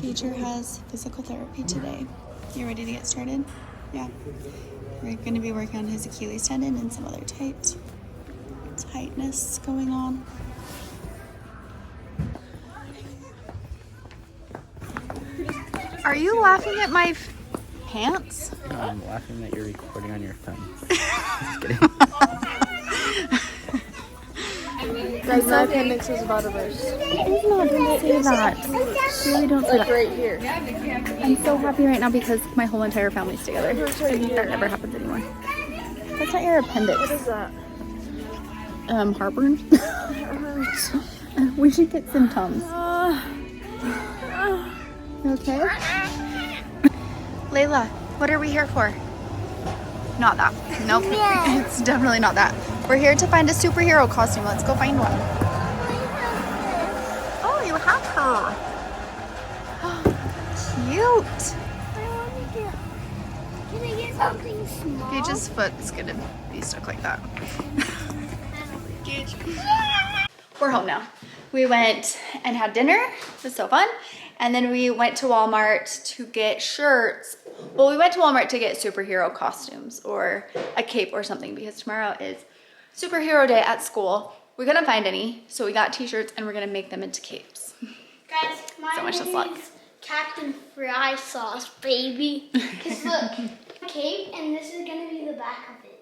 Gage has physical therapy today. You ready to get started? Yeah. We're going to be working on his Achilles tendon and some other tightness going on. Are you laughing at my pants? No, I'm laughing that you're recording on your phone. Just kidding. Guys, my appendix is about to burst. I'm not going to say that. Really don't say that. Right here. I'm so happy right now because my whole entire family's together. And that never happens anymore. That's not your appendix. What is that? Heartburn. It hurts. We should get some Tums. You okay? Layla, what are we here for? Not that. Nope. It's definitely not that. We're here to find a superhero costume. Let's go find one. Oh, you have her. Cute. Can I get something small? Gage's foot's gonna be stuck like that. Gage. We're home now. We went and had dinner. It was so fun. And then we went to Walmart to get shirts. Well, we went to Walmart to get superhero costumes or a cape or something because tomorrow is superhero day at school. We couldn't find any, so we got t-shirts and we're gonna make them into capes. Guys, So much mine less luck. is Captain Fry sauce, baby. Cause look, cape, and this is gonna be the back of it.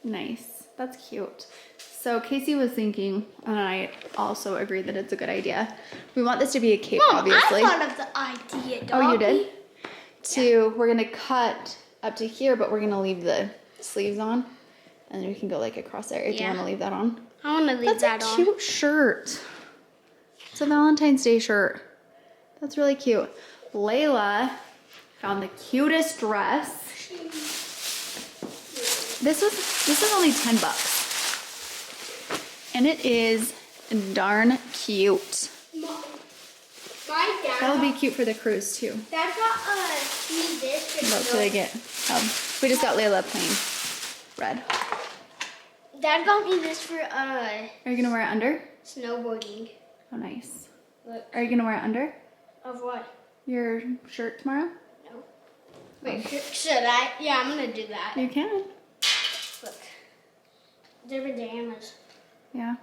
Nice, that's cute. So Casey was thinking, and I also agreed that it's a good idea. We want this to be a cape, Mom, obviously. I thought of the idea, doggy. Oh, you did? We're gonna cut up to here, but we're gonna leave the sleeves on. And then we can go like across there if you Yeah. wanna leave that on. I wanna leave That's that a on. cute shirt. It's a Valentine's Day shirt. That's really cute. Layla found the cutest dress. This is only $10. And it is darn cute. Mom, my dad. That would be cute for the cruise too. Dad got me this. for What snow- did I get? We just got Layla plain red. Dad got me this for Are you gonna wear it under? snowboarding. Oh, nice. Look. Are you gonna wear it under Of what? your shirt tomorrow? No. Wait, should I? Yeah, I'm gonna do that. You can. Look. They're pajamas. Yeah.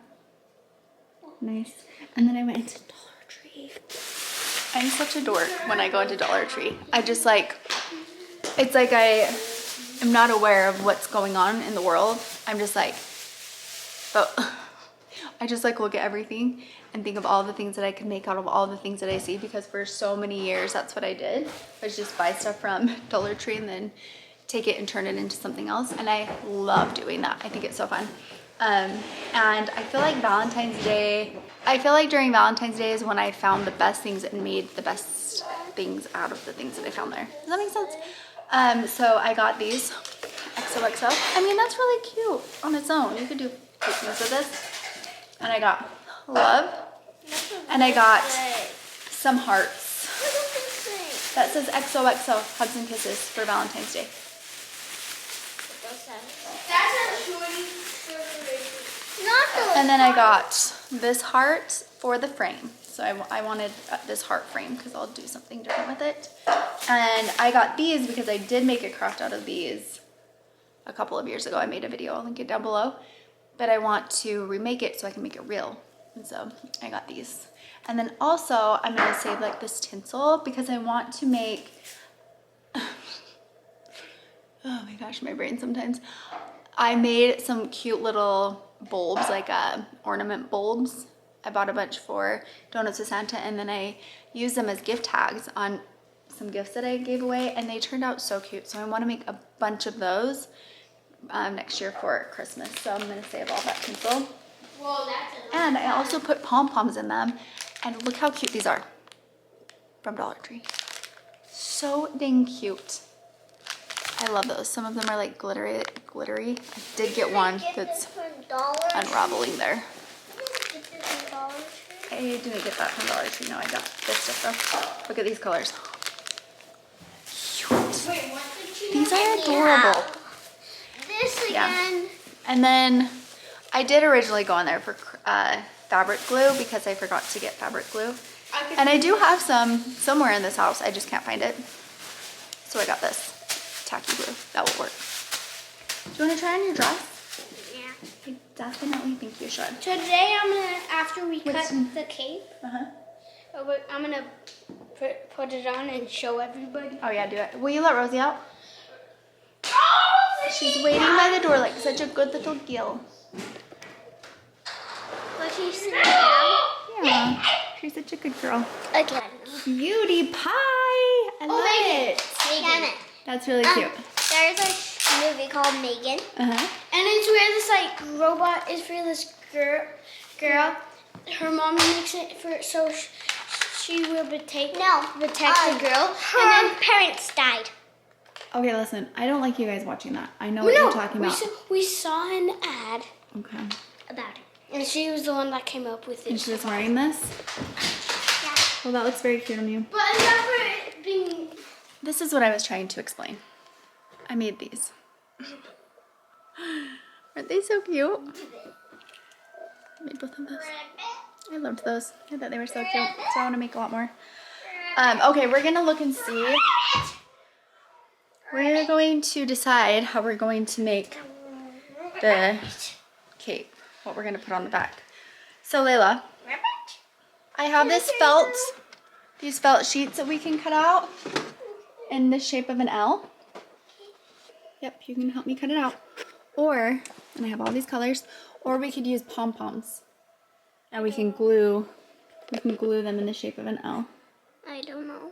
Nice. And then I went into Dollar Tree. I'm such a dork when I go into Dollar Tree. I just like, it's like I am not aware of what's going on in the world. I'm just like, oh, I just like look at everything and think of all the things that I could make out of all the things that I see, because for so many years, that's what I did. Was just buy stuff from Dollar Tree and then take it and turn it into something else. And I love doing that. I think it's so fun. And I feel like during Valentine's Day is when I found the best things and made the best things out of the things that I found there. Does that make sense? So I got these XOXO. I mean, that's really cute on its own. You could do Christmas with this. And I got love. And I got some hearts. That says XOXO, hugs and kisses for Valentine's Day. That's a shorty. Not the. And then I got this heart for the frame. So I wanted this heart frame because I'll do something different with it. And I got these because I did make a craft out of these a couple of years ago. I made a video, I'll link it down below. But I want to remake it so I can make it real. And so I got these. And then also I'm gonna save like this tinsel because I want to make, oh my gosh, my brain sometimes. I made some cute little bulbs, like ornament bulbs. I bought a bunch for Donuts with Santa, and then I used them as gift tags on some gifts that I gave away, and they turned out so cute. So I want to make a bunch of those next year for Christmas. So I'm going to save all that tinsel. Well, that's And I also put pom-poms in them, and look how cute these are from Dollar Tree. So dang cute. I love those. Some of them are like glittery. I did get one that's unraveling there. I didn't get that from Dollar Tree. No, I got this stuff though. Look at these colors. Cute. Wait, what did you These are get? adorable. This Yeah. again. And then I did originally go on there for fabric glue because I forgot to get fabric glue. And I do have some somewhere in this house. I just can't find it. So I got this tacky glue. That will work. Do you want to try on your dress? Yeah. I definitely think you should. Today I'm gonna, after we cut the cape, I'm gonna put it on and show everybody. Oh yeah, do it. Will you let Rosie out? She's waiting by the door like such a good little girl. But she's sitting down. Yeah, she's such a good girl. Again. Beauty pie! I love it. Megan. That's really cute. There's a movie called Megan. Uh-huh. And it's where this like robot is for this girl. Her mom makes it for so she will protect the girl. And then parents died. Okay, listen. I don't like you guys watching that. I know what you're talking about. We saw an ad Okay. about it. And she was the one that came up with it. And she was wearing this? Yeah. Well, that looks very cute on you. But it's not for it being... This is what I was trying to explain. I made these. Aren't they so cute? I made both of those. I loved those. I thought they were so cute. So I want to make a lot more. Okay, we're going to look and see. We're going to decide how we're going to make the cape. What we're going to put on the back. So Layla, I have this felt, these felt sheets that we can cut out in the shape of an L. Yep, you can help me cut it out. Or, and I have all these colors, or we could use pom-poms. And we can glue them in the shape of an L. I don't know.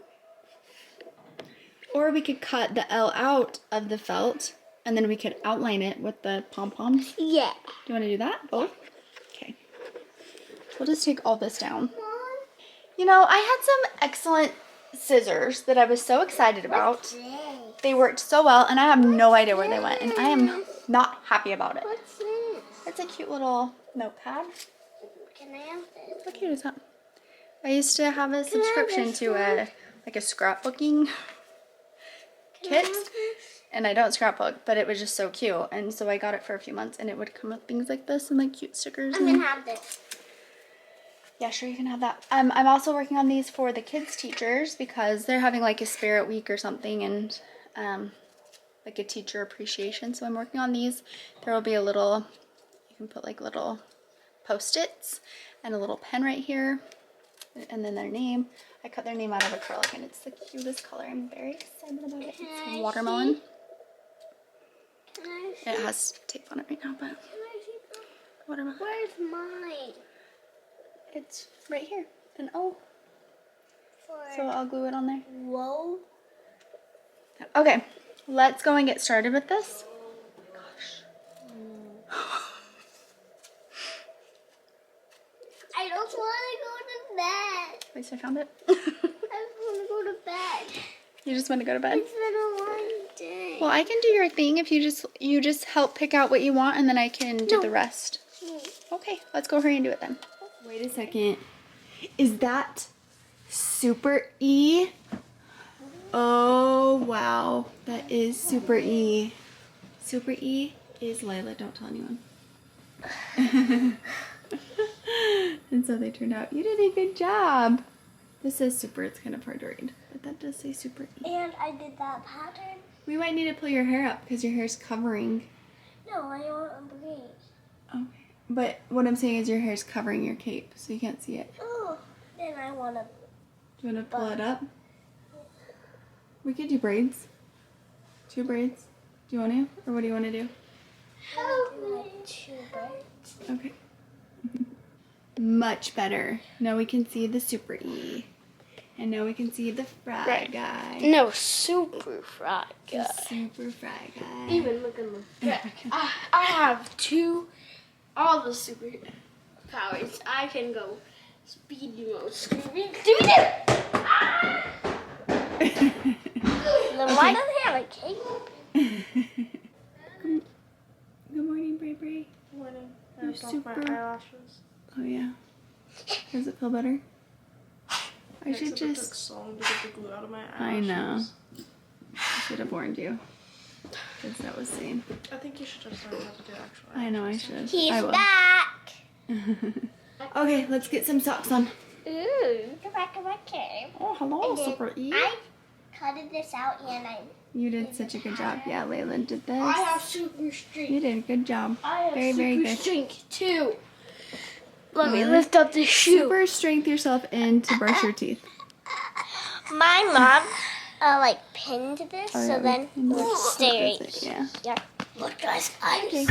Or we could cut the L out of the felt, and then we could outline it with the pom-poms. Yeah. Do you want to do that? Both? Okay. We'll just take all this down. You know, I had some excellent scissors that I was so excited about. They worked so well, and I have no idea where they went, and I am not happy about it. What's this? It's a cute little notepad. Can I have this? How cute is that? I used to have a subscription to a scrapbooking kit, and I don't scrapbook, but it was just so cute, and so I got it for a few months, and it would come with things like this and like cute stickers. I'm gonna have this. Yeah, sure, you can have that. I'm also working on these for the kids' teachers because they're having like a spirit week or something, and like a teacher appreciation. So I'm working on these. There will be a little, you can put like little Post-its and a little pen right here, and then their name. I cut their name out of acrylic, and it's the cutest color. I'm very excited about it. It's watermelon. It has tape on it right now, but watermelon. Where's mine? It's right here. An O. For... So I'll glue it on there. Whoa. Okay, let's go and get started with this. Gosh. I don't want to go to bed. At least I found it. I just want to go to bed. You just want to go to bed? It's been a long day. Well, I can do your thing if you just help pick out what you want, and then I can do the rest. Okay, let's go hurry and do it then. Wait a second. Is that Super E? Oh, wow. That is Super E. Super E is Layla. Don't tell anyone. And so they turned out. You did a good job. This says super. It's kind of hard to read. But that does say Super E. And I did that pattern. We might need to pull your hair up because your hair's covering. No, I want a braid. Okay. But what I'm saying is your hair's covering your cape, so you can't see it. Oh, then I want to. Do you want to pull it up? We could do braids. 2 braids. Do you want to? Or what do you want to do? Like 2 braids. Okay. Much better. Now we can see the Super E. And now we can see the fry guy. No, super fry guy. The super fry guy. Even look at my I have all the super powers. I can go speedy mode, screaming. Then why does it have a cape? Good morning, Bray Bray. Morning. You're super. My eyelashes. Oh yeah. Does it feel better? I should It took just. so long to get the glue out of my eyelashes. I know. I should have warned you. Because that was same. I think you should just learn how to do actual I know I eyelashes. should. He's I will. back. Okay, let's get some socks on. Ooh, come back, okay. Oh, hello, And then Super E. I cutted this out and I. You did such a good job. Yeah, Layla did this. I have super strength. You did a good job. I have Very, super very good. strength too. Let me Alright. lift up the shoe. Super strength yourself in to brush your teeth. My mom, like pinned this, Oh, yeah, so we then pinned it. it'll stay That's right it, yeah. here. Look, guys, I'm Okay.